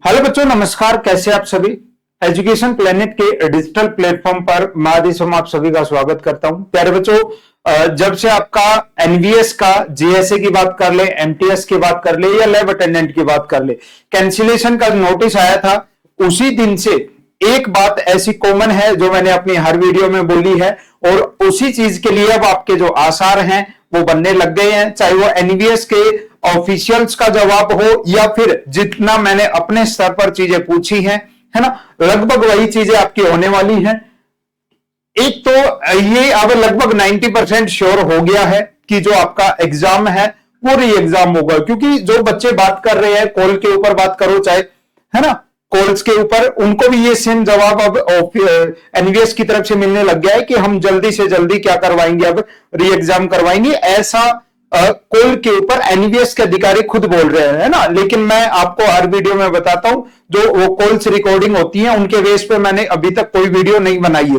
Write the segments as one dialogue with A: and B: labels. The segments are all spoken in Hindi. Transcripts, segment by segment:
A: हेलो बच्चों, नमस्कार। कैसे आप सभी। एजुकेशन प्लेनेट के डिजिटल प्लेटफॉर्म पर मैं आदिशम आप सभी का स्वागत करता हूं। प्यारे बच्चों, जब से आपका एनवीएस का जीएसए की बात कर ले, एमटीएस की बात कर ले या लैब अटेंडेंट की बात कर ले, कैंसिलेशन का नोटिस आया था, उसी दिन से एक बात ऐसी कॉमन है जो मैंने अपनी हर वीडियो में बोली है और उसी चीज के लिए अब आपके जो आसार हैं वो बनने लग गए हैं। चाहे वो एनवीएस के ऑफिशियल्स का जवाब हो या फिर जितना मैंने अपने स्तर पर चीजें पूछी हैं, है ना, लगभग वही चीजें आपकी होने वाली हैं। एक तो ये अब लगभग 90% श्योर हो गया है कि जो आपका एग्जाम है वो री एग्जाम होगा, क्योंकि जो बच्चे बात कर रहे हैं कॉल के ऊपर बात करो चाहे, है ना, कॉल्स के ऊपर, उनको भी ये सेम जवाब अब एनवीएस की तरफ से मिलने लग गया है कि हम जल्दी से जल्दी क्या करवाएंगे, अब री एग्जाम करवाएंगे। ऐसा कॉल के ऊपर एनवीएस के अधिकारी खुद बोल रहे हैं, है ना। लेकिन मैं आपको हर वीडियो में बताता हूं, जो वो कॉल्स रिकॉर्डिंग होती है उनके बेस पे मैंने अभी तक कोई वीडियो नहीं बनाई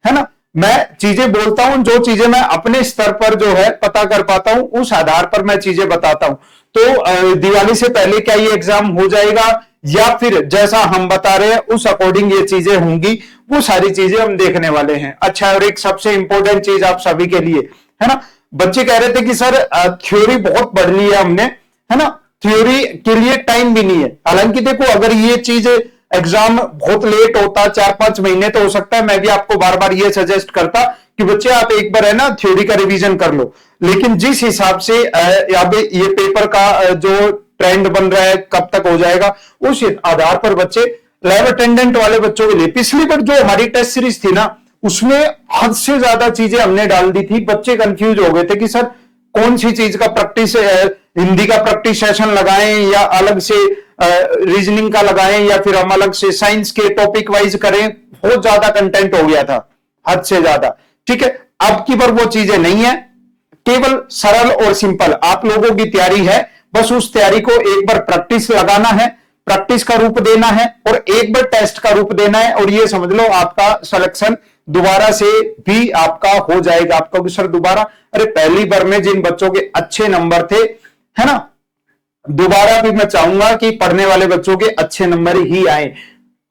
A: है ना। मैं चीजें बोलता हूं, जो चीजें मैं अपने स्तर पर जो है पता कर पाता हूं उस आधार पर मैं चीजें बताता हूं। तो दिवाली से पहले क्या ये एग्जाम हो जाएगा या फिर जैसा हम बता रहे हैं उस अकॉर्डिंग ये चीजें होंगी, वो सारी चीजें हम देखने वाले हैं। अच्छा, और एक सबसे इंपॉर्टेंट चीज आप सभी के लिए, है ना, बच्चे कह रहे थे कि सर थ्योरी बहुत पढ़ ली है हमने, है ना, थ्योरी के लिए टाइम भी नहीं है। हालांकि देखो, अगर ये चीज एग्जाम बहुत लेट होता, 4-5 महीने, तो हो सकता है मैं भी आपको बार बार ये सजेस्ट करता कि बच्चे आप एक बार है ना थ्योरी का रिवीजन कर लो। लेकिन जिस हिसाब से अब ये पेपर का जो ट्रेंड बन रहा है कब तक हो जाएगा, उस आधार पर बच्चे लैब अटेंडेंट वाले बच्चों के लिए पिछली बार जो हमारी टेस्ट सीरीज थी ना, उसमें हद से ज्यादा चीजें हमने डाल दी थी। बच्चे कंफ्यूज हो गए थे कि सर कौन सी चीज का प्रैक्टिस, हिंदी का प्रैक्टिस सेशन लगाएं या अलग से रीजनिंग का लगाएं या फिर हम अलग से साइंस के टॉपिक वाइज करें। बहुत ज्यादा कंटेंट हो गया था, हद से ज्यादा। ठीक है, अब की बार वो चीजें नहीं है, केवल सरल और सिंपल आप लोगों की तैयारी है। बस उस तैयारी को एक बार प्रैक्टिस लगाना है, प्रैक्टिस का रूप देना है और एक बार टेस्ट का रूप देना है, और ये समझ लो आपका सिलेक्शन दोबारा से भी आपका हो जाएगा। आपका सर दोबारा, अरे पहली बार में जिन बच्चों के अच्छे नंबर थे, है ना, दोबारा भी मैं चाहूंगा कि पढ़ने वाले बच्चों के अच्छे नंबर ही आए।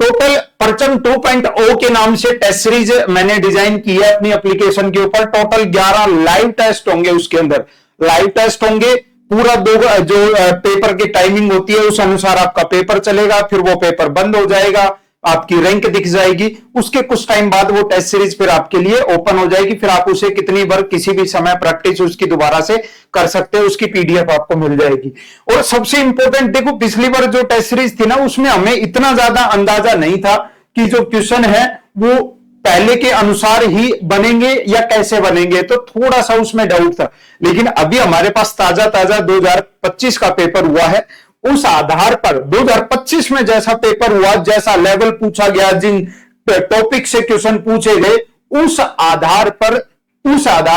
A: टोटल परचम 2.0 के नाम से टेस्ट सीरीज मैंने डिजाइन की है अपनी एप्लीकेशन के ऊपर। टोटल 11 लाइव टेस्ट होंगे, उसके अंदर लाइव टेस्ट होंगे। पूरा दो जो पेपर की टाइमिंग होती है उस अनुसार आपका पेपर चलेगा, फिर वो पेपर बंद हो जाएगा, आपकी रैंक दिख जाएगी। उसके कुछ टाइम बाद वो टेस्ट सीरीज फिर आपके लिए ओपन हो जाएगी, फिर आप उसे कितनी बार किसी भी समय प्रैक्टिस उसकी दोबारा से कर सकते हैं, उसकी पीडीएफ आपको मिल जाएगी। और सबसे इंपॉर्टेंट देखो, पिछली बार जो टेस्ट सीरीज थी ना, उसमें हमें इतना ज्यादा अंदाजा नहीं था कि जो क्वेश्चन है वो पहले के अनुसार ही बनेंगे या कैसे बनेंगे, तो थोड़ा सा उसमें डाउट था। लेकिन अभी हमारे पास ताजा 2025 का पेपर हुआ है, उस आधार पर 2025 में जैसा पेपर हुआ, जैसा लेवल पूछा गया, जिन टॉपिक से क्वेश्चन पूछे गए, उस आधार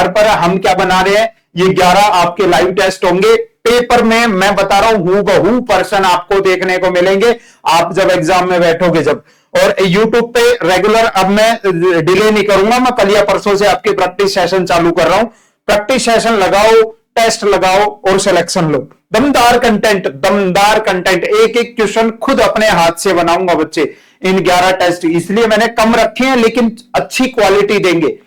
A: पर हम क्या बना रहे हैं। ये 11 आपके लाइव टेस्ट होंगे। पेपर में मैं बता रहा हूं हूबहू पर्सन आपको देखने को मिलेंगे आप जब एग्जाम में बैठोगे जब। और यूट्यूब पे रेगुलर, अब मैं डिले नहीं करूंगा, मैं कल या परसों से आपके प्रैक्टिस सेशन चालू कर रहा हूं। प्रैक्टिस सेशन लगाओ, टेस्ट लगाओ और सिलेक्शन लो। दमदार कंटेंट, एक एक क्वेश्चन खुद अपने हाथ से बनाऊंगा बच्चे इन 11 टेस्ट। इसलिए मैंने कम रखे हैं, लेकिन अच्छी क्वालिटी देंगे।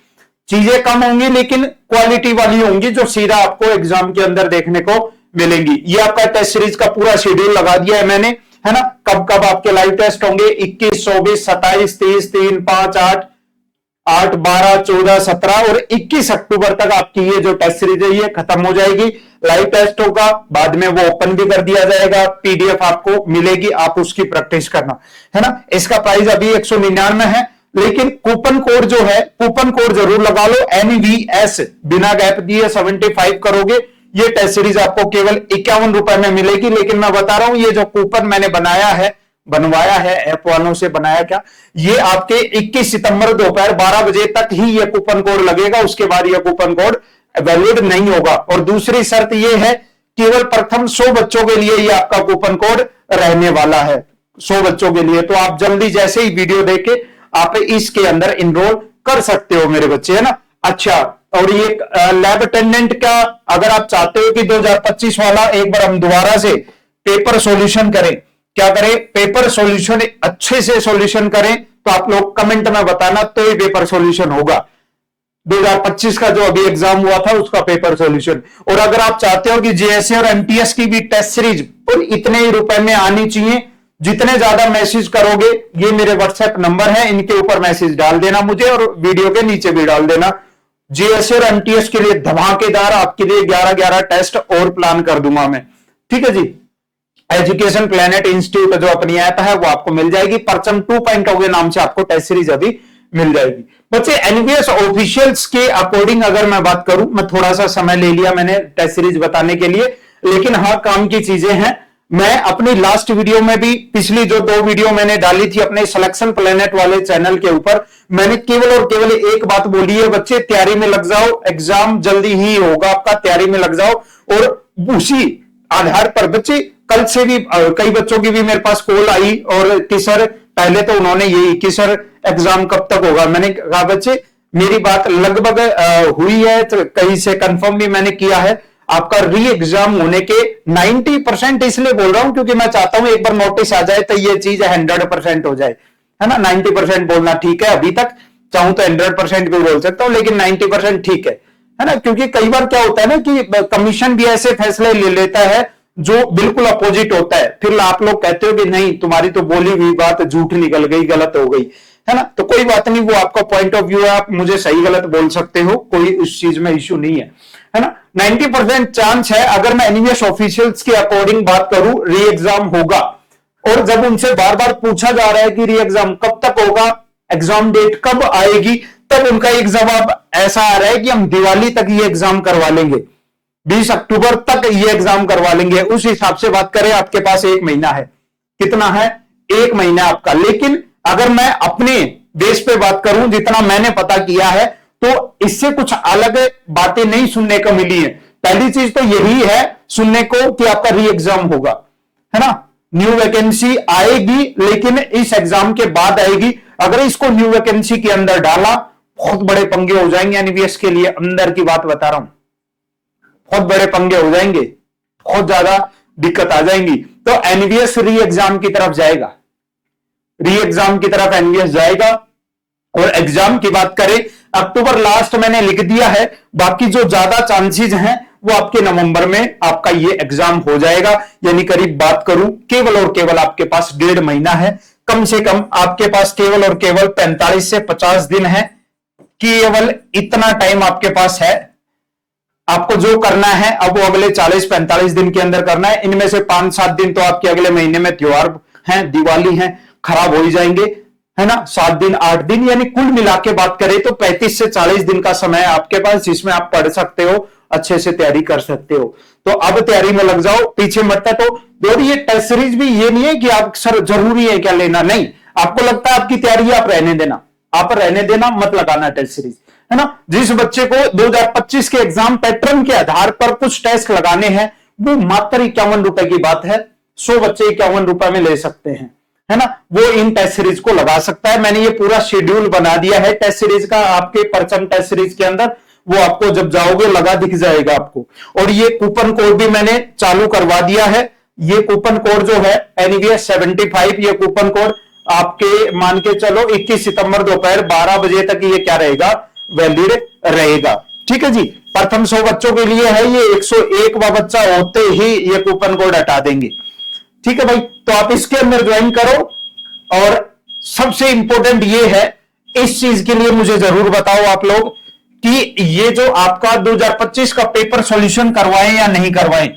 A: चीजें कम होंगी लेकिन क्वालिटी वाली होंगी, जो सीधा आपको एग्जाम के अंदर देखने को मिलेंगी। ये आपका टेस्ट सीरीज का पूरा शेड्यूल लगा दिया है मैंने, है ना। कब कब आपके लाइव टेस्ट होंगे, 21, 24, 27, 30, 3, 5, 8, 12, 14, 17 और 21 अक्टूबर तक आपकी ये जो टेस्ट सीरीज है ये खत्म हो जाएगी। लाइव टेस्ट होगा, बाद में वो ओपन भी कर दिया जाएगा, पीडीएफ आपको मिलेगी, आप उसकी प्रैक्टिस करना, है ना। इसका प्राइस अभी 199 है, लेकिन कूपन कोड जो है, कूपन कोड जरूर लगा लो, NVS बिना गैप दिए 75 करोगे, ये टेस्ट सीरीज आपको केवल 51 रुपए में मिलेगी। लेकिन मैं बता रहा हूं, ये जो कूपन मैंने बनवाया है ऐप वालों से, बनाया क्या, ये आपके 21 सितंबर दोपहर 12 बजे तक ही ये कूपन कोड लगेगा। उसके बाद ये कूपन कोड वैलिड नहीं होगा। और दूसरी शर्त ये है, केवल प्रथम 100 बच्चों के लिए ये आपका कूपन कोड रहने वाला है, 100 बच्चों के लिए। तो आप जल्दी जैसे ही वीडियो देखे आप इसके अंदर इनरोल कर सकते हो मेरे बच्चे, है ना। अच्छा, और ये लैब अटेंडेंट का अगर आप चाहते हो कि 2025 वाला एक बार हम दोबारा से पेपर सॉल्यूशन करें, क्या करें, पेपर सॉल्यूशन अच्छे से सॉल्यूशन करें। तो आप लोग कमेंट में बताना, तो ये पेपर सॉल्यूशन होगा 2025 का जो अभी एग्जाम हुआ था उसका पेपर सॉल्यूशन। और अगर आप चाहते हो कि जेएसए और एमटीएस की भी टेस्ट सीरीज और इतने ही रुपए में आनी चाहिए, जितने ज्यादा मैसेज करोगे, ये मेरे व्हाट्सएप नंबर है, इनके ऊपर मैसेज डाल देना मुझे और वीडियो के नीचे भी डाल देना। जेएसए और एमटीएस के लिए धमाकेदार आपके लिए 11-11 टेस्ट और प्लान कर दूंगा मैं, ठीक है जी। एजुकेशन प्लेनेट इंस्टीट्यूट जो अपनी ऐप है वो आपको मिल जाएगी, परचम 2.0 के नाम से आपको टेस्ट सीरीज अभी मिल जाएगी। बच्चे एनवीएस ऑफिशियल्स के अकॉर्डिंग अगर मैं बात करूं, मैं थोड़ा सा समय ले लिया मैंने टेस्ट सीरीज बताने के लिए, लेकिन हाँ काम की चीजें हैं। मैं अपनी लास्ट वीडियो में भी, पिछली जो 2 वीडियो मैंने डाली थी अपने सिलेक्शन प्लेनेट वाले चैनल के ऊपर, मैंने केवल और केवल एक बात बोली है, बच्चे तैयारी में लग जाओ, एग्जाम जल्दी ही होगा आपका, तैयारी में लग जाओ। और उसी आधार पर बच्चे कल से भी कई बच्चों की भी मेरे पास कॉल आई और कि सर पहले तो उन्होंने यही कि सर एग्जाम कब तक होगा। मैंने कहा बच्चे मेरी बात लगभग हुई है, तो कहीं से कंफर्म भी मैंने किया है, आपका री एग्जाम होने के 90% इसलिए बोल रहा हूं क्योंकि मैं चाहता हूं एक बार नोटिस आ जाए तो ये चीज 100% हो जाए, है ना। 90% बोलना ठीक है, अभी तक चाहूं तो 100% भी बोल सकता हूं, लेकिन 90% ठीक है ना। क्योंकि कई बार क्या होता है ना कि कमीशन भी ऐसे फैसले ले लेता है जो बिल्कुल अपोजिट होता है, फिर आप लोग कहते हो कि नहीं तुम्हारी तो बोली हुई बात झूठ निकल गई, गलत हो गई, है ना। तो कोई बात नहीं, वो आपका पॉइंट ऑफ व्यू है, आप मुझे सही गलत बोल सकते हो, कोई उस चीज में इश्यू नहीं है ना। 90% चांस है, अगर मैं एनवीएस ऑफिशियल्स के अकॉर्डिंग बात करूं, री एग्जाम होगा। और जब उनसे बार बार पूछा जा रहा है कि री एग्जाम कब तक होगा, एग्जाम डेट कब आएगी, तब उनका एक जवाब ऐसा आ रहा है कि हम दिवाली तक ये एग्जाम करवा लेंगे, 20 अक्टूबर तक ये एग्जाम करवा लेंगे। उस हिसाब से बात करें, आपके पास 1 महीना है, कितना है, 1 महीना आपका। लेकिन अगर मैं अपने बेस पे बात करूं, जितना मैंने पता किया है, तो इससे कुछ अलग बातें नहीं सुनने को मिली है। पहली चीज तो यही है सुनने को कि आपका री एग्जाम होगा, है ना। न्यू वैकेंसी आएगी, लेकिन इस एग्जाम के बाद आएगी। अगर इसको न्यू वैकेंसी के अंदर डाला, बहुत बड़े पंगे हो जाएंगे एनवीएस के लिए, अंदर की बात बता रहा हूं, बहुत बड़े पंगे हो जाएंगे, बहुत ज्यादा दिक्कत आ जाएंगी। तो एनवीएस री एग्जाम की तरफ जाएगा, री एग्जाम की तरफ एनवीएस जाएगा। और एग्जाम की बात करें, अक्टूबर लास्ट मैंने लिख दिया है, बाकी जो ज्यादा चांसेस हैं वो आपके नवंबर में आपका ये एग्जाम हो जाएगा। यानी करीब बात करूं, केवल और केवल आपके पास 1.5 महीना है, कम से कम आपके पास केवल और केवल 45 से 50 दिन है, केवल इतना टाइम आपके पास है। आपको जो करना है अब वो अगले 40-45 दिन के अंदर करना है। इनमें से 5-7 दिन तो आपके अगले महीने में त्योहार हैं, दिवाली है, खराब हो ही जाएंगे, है ना। 7 दिन 8 दिन, यानी कुल मिला के बात करें तो 35 से 40 दिन का समय है आपके पास, जिसमें आप पढ़ सकते हो, अच्छे से तैयारी कर सकते हो। तो अब तैयारी में लग जाओ, पीछे मत। तो और ये टेस्ट सीरीज भी ये नहीं है कि आप सर जरूरी है क्या लेना, नहीं। आपको लगता है आपकी तैयारी, आप रहने देना, आप रहने देना, मत लगाना टेस्ट सीरीज, है ना। जिस बच्चे को 2025 के एग्जाम पैटर्न के आधार पर कुछ टेस्ट लगाने हैं, वो मात्र 51 रुपए की बात है, 100 बच्चे 51 रुपए में ले सकते हैं, है ना। वो इन टेस्ट सीरीज को लगा सकता है। मैंने ये पूरा शेड्यूल बना दिया है टेस्ट सीरीज का, आपके परचम टेस्ट सीरीज के अंदर, वो आपको जब जाओगे लगा दिख जाएगा आपको। और ये कूपन कोड भी मैंने चालू करवा दिया है। ये कूपन कोड जो है एनवीएस 75, ये कूपन कोड आपके मान के चलो 21 सितंबर दोपहर 12 बजे तक ये क्या रहेगा, वैलिड रहेगा, ठीक है जी। प्रथम 100 बच्चों के लिए है ये, 101वां बच्चा होते ही ये कूपन कोड हटा देंगे, ठीक है भाई। तो आप इसके अंदर ज्वाइन करो। और सबसे इंपॉर्टेंट ये है, इस चीज के लिए मुझे जरूर बताओ आप लोग कि ये जो आपका 2025 का पेपर सॉल्यूशन करवाएं या नहीं करवाएं,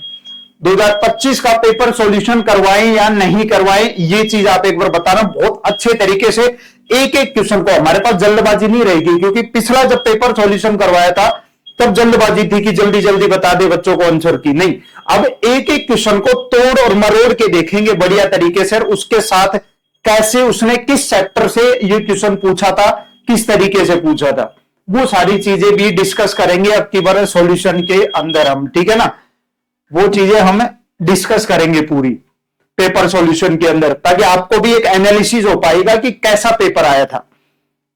A: 2025 का पेपर सॉल्यूशन करवाएं या नहीं करवाएं, ये चीज आप एक बार बताना बहुत अच्छे तरीके से। एक एक क्वेश्चन को, हमारे पास जल्दबाजी नहीं रहेगी, क्योंकि पिछला जब पेपर सॉल्यूशन करवाया था तब जल्दबाजी थी कि जल्दी जल्दी बता दे बच्चों को आंसर की, नहीं। अब एक एक क्वेश्चन को तोड़ और मरोड़ के देखेंगे बढ़िया तरीके से, उसके साथ कैसे उसने किस सेक्टर से ये क्वेश्चन पूछा था, किस तरीके से पूछा था, वो सारी चीजें भी डिस्कस करेंगे अब की बार सॉल्यूशन के अंदर हम, ठीक है ना। वो चीजें हम डिस्कस करेंगे पूरी पेपर सॉल्यूशन के अंदर, ताकि आपको भी एक एनालिसिस हो पाएगा कि कैसा पेपर आया था,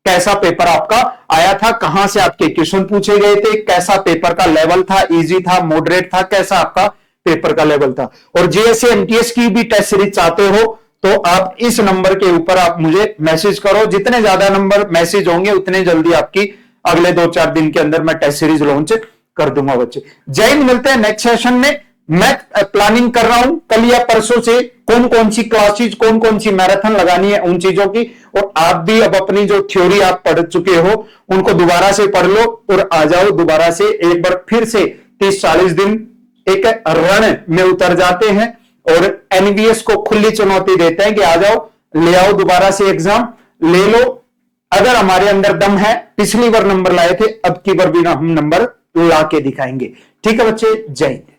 A: कैसा पेपर आपका आया था, कहां से आपके क्वेश्चन पूछे गए थे, कैसा पेपर का लेवल था, इजी था, मॉडरेट था, कैसा आपका पेपर का लेवल था। और जीएसए एमटीएस की भी टेस्ट सीरीज चाहते हो तो आप इस नंबर के ऊपर आप मुझे मैसेज करो। जितने ज्यादा नंबर मैसेज होंगे उतने जल्दी आपकी अगले 2-4 दिन के अंदर मैं टेस्ट सीरीज लॉन्च कर दूंगा बच्चे। जय हिंद, मिलते हैं नेक्स्ट सेशन में। मैं प्लानिंग कर रहा हूं कल या परसों से कौन कौन सी क्लासेज, कौन कौन सी मैराथन लगानी है उन चीजों की। और आप भी अब अपनी जो थ्योरी आप पढ़ चुके हो उनको दोबारा से पढ़ लो और आ जाओ दोबारा से एक बार फिर से 30-40 दिन एक रण में उतर जाते हैं और एनवीएस को खुली चुनौती देते हैं कि आ जाओ, ले आओ दोबारा से एग्जाम ले लो। अगर हमारे अंदर दम है, पिछली बार नंबर लाए थे, अब की बार भी हम नंबर ला के दिखाएंगे। ठीक है बच्चे, जय हिंद।